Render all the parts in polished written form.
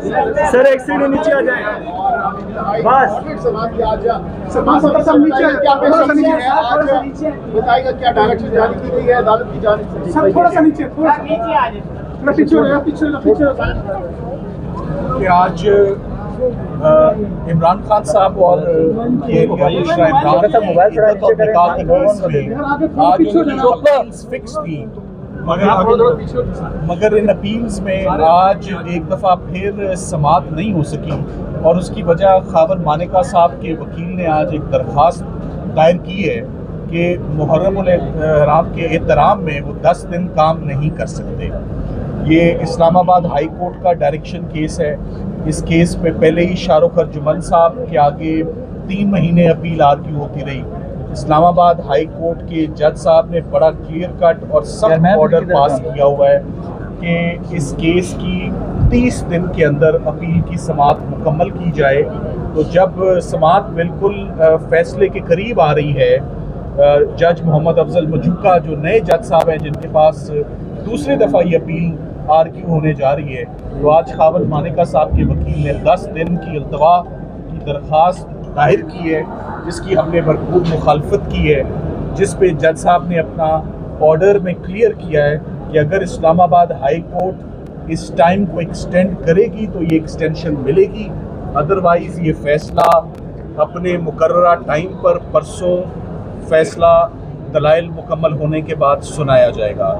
Sir एक सीढ़ी नीचे आ जाए बस। बताएगा क्या डायरेक्शन जारी की गई है अदालत की जानिब से? थोड़ा सा नीचे, थोड़ा पीछे कि आज इमरान खान साहब और ये बुशरा इमरान और निकाह के केस में आज उनकी अपील्स फिक्स थी, मगर इन अपील्स में आज एक दफ़ा फिर समाअत नहीं हो सकी और उसकी वजह खावर मानेका साहब के वकील ने आज एक दरख्वास्त दायर की है कि मुहर्रम उल एहराम के एहतराम में वो 10 दिन काम नहीं कर सकते। ये इस्लामाबाद हाई कोर्ट का डायरेक्शन केस है। इस केस में पहले ही शाहरुख अर्जुमन साहब के आगे 3 महीने अपील आर्ग्यू होती रही। इस्लामाबाद हाई कोर्ट के जज साहब ने बड़ा क्लियर कट और सख्त ऑर्डर पास किया हुआ है कि इस केस की 30 दिन के अंदर अपील की समाअत मुकम्मल की जाए। तो जब समाअत बिल्कुल फैसले के करीब आ रही है, जज मोहम्मद अफजल मजूका जो नए जज साहब हैं जिनके पास दूसरी दफ़ा ये अपील आर्ग्यू होने जा रही है, तो आज खावर मानेका साहब के वकील ने 10 दिन की इल्तवा की दरख्वास्त दायर की है, जिसकी हमने भरपूर मुखालफत की है, जिस पे जज साहब ने अपना ऑर्डर में क्लियर किया है कि अगर इस्लामाबाद हाई कोर्ट इस टाइम को एक्सटेंड करेगी तो ये एक्सटेंशन मिलेगी, अदरवाइज़ ये फ़ैसला अपने मुकर्ररा टाइम पर परसों फ़ैसला दलाइल मुकम्मल होने के बाद सुनाया जाएगा।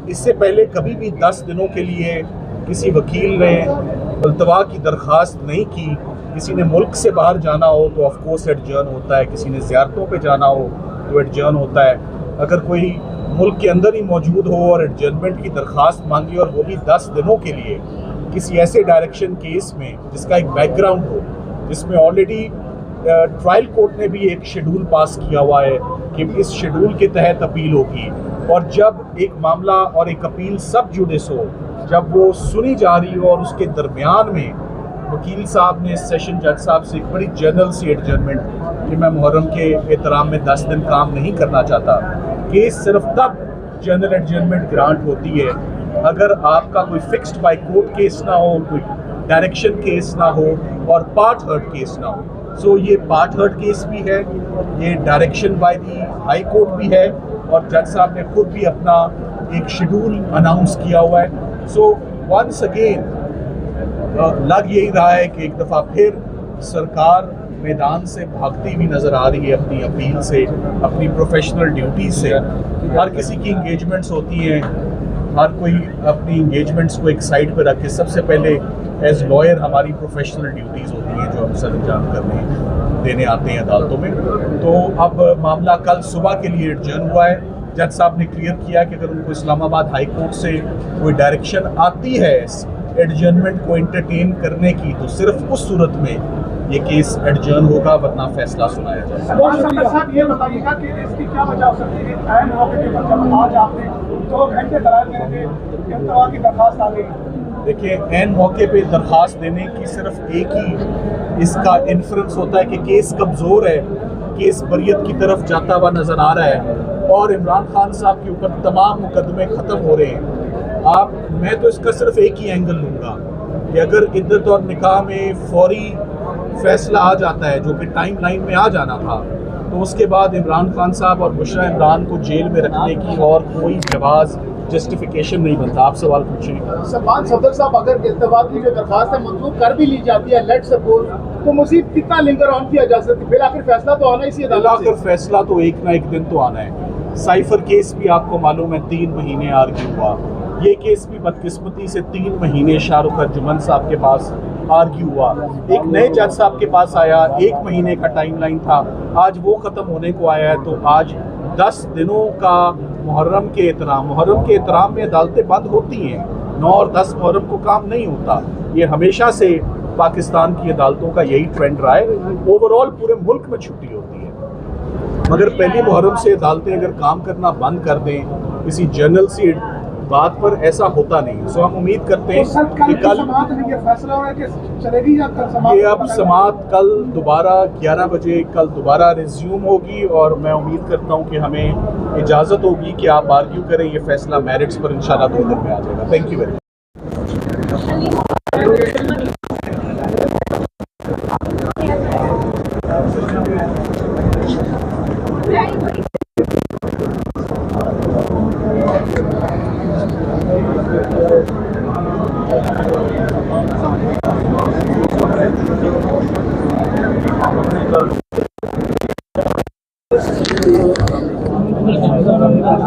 इससे पहले कभी भी 10 दिनों के लिए किसी वकील ने इल्तवा की दरख्वास्त नहीं की। किसी ने मुल्क से बाहर जाना हो तो ऑफ कोर्स एडजर्न होता है, किसी ने ज़ियारतों पे जाना हो तो एडजर्न होता है। अगर कोई मुल्क के अंदर ही मौजूद हो और एडजर्नमेंट की दरख्वास्त मांगी और वो भी 10 दिनों के लिए किसी ऐसे डायरेक्शन केस में जिसका एक बैकग्राउंड हो, जिसमें ऑलरेडी ट्रायल कोर्ट ने भी एक शेड्यूल पास किया हुआ है कि इस शेड्यूल के तहत अपील होगी, और जब एक मामला और एक अपील सब जुडिस हो, जब वो सुनी जा रही हो और उसके दरमियान में वकील साहब ने सेशन जज साहब से एक बड़ी जनरल सी एडजर्नमेंट कि मैं मुहर्रम के एहतराम में 10 दिन काम नहीं करना चाहता, केस सिर्फ तब जनरल एडजर्नमेंट ग्रांट होती है अगर आपका कोई फिक्स्ड बाय कोर्ट केस ना हो, कोई डायरेक्शन केस ना हो और पार्ट हर्ट केस ना हो। ये पार्ट हर्ट केस भी है, ये direction by the high court भी है, और जज साहब ने खुद भी अपना एक शेड्यूल अनाउंस किया हुआ है। वंस अगेन लग यही रहा है कि एक दफ़ा फिर सरकार मैदान से भागती हुई नज़र आ रही है अपनी अपील से, अपनी प्रोफेशनल ड्यूटी से। हर किसी की इंगेजमेंट्स होती हैं, हर कोई अपनी इंगेजमेंट्स को एक साइड पर रख के सबसे पहले एज लॉयर हमारी प्रोफेशनल ड्यूटीज़ होती हैं जो हम सर अंजाम करने देने आते हैं अदालतों में। तो अब मामला कल सुबह के लिए एडजर्न हुआ है। जज साहब ने क्लियर किया कि अगर उनको इस्लामाबाद हाई कोर्ट से कोई डायरेक्शन आती है एडजर्नमेंट को एंटरटेन करने की, तो सिर्फ उस सूरत में ये केस एडजर्न होगा, वरना फैसला सुनाया जाएगा। साहब ये बताइएगा कि इसकी क्या वजह हो सकती है? आज आपने 2 घंटे दलाल की दरख्वास्त आ गई। देखिए, एन मौके पे दरख्वास्त देने की सिर्फ एक ही इसका इन्फ्रेंस होता है कि केस कमज़ोर है, केस बरियत की तरफ जाता हुआ नज़र आ रहा है और इमरान खान साहब के ऊपर तमाम मुकदमे ख़त्म हो रहे हैं। मैं तो इसका सिर्फ एक ही एंगल लूँगा कि अगर इद्दत और निकाह में फौरी फैसला आ जाता है जो कि टाइम लाइन में आ जाना था, तो उसके बाद इमरान खान साहब और बुशरा इमरान को जेल में रखने की और कोई जवाज़ जस्टिफिकेशन नहीं बनता। आप सवाल पूछिए। सलमान सफदर साहब, अगर इल्तवा की जो दरख्वास्त है मंजूर कर भी ली जाती है, लेट सपोज, तो मज़ीद कितना लिंगर ऑन किया जा सकता है? फिर आखिर फैसला तो आना इसी अदालत से। फैसला तो एक ना एक दिन तो आना है। साइफर केस भी आपको मालूम है 3 महीने आर्ग्यू हुआ। ये केस भी बदकिस्मती से 3 महीने शाहरुख अर्जुमन साहब के पास आर्ग्यू हुआ। एक नए जज साहब के पास आया, 1 महीने का टाइमलाइन था, आज वो ख़त्म होने को आया है। तो आज 10 दिनों का मुहर्रम के एहतराम में अदालतें बंद होती हैं। 9 और 10 मुहर्रम को काम नहीं होता। ये हमेशा से पाकिस्तान की अदालतों का यही ट्रेंड रहा है। ओवरऑल पूरे मुल्क में छुट्टी होती है, मगर पहली मुहर्रम से अदालतें अगर काम करना बंद कर दें किसी जनरल सी बात पर, ऐसा होता नहीं। हम उम्मीद करते हैं कि कल फैसला होगा कि चलेगी या कल समाअत? ये अब समाअत कल दोबारा 11 बजे कल दोबारा रिज्यूम होगी, और मैं उम्मीद करता हूँ कि हमें इजाज़त होगी कि आप आर्ग्यू करें। ये फैसला मेरिट्स पर इंशाल्लाह 2 दिन में आ जाएगा। Thank you very much. है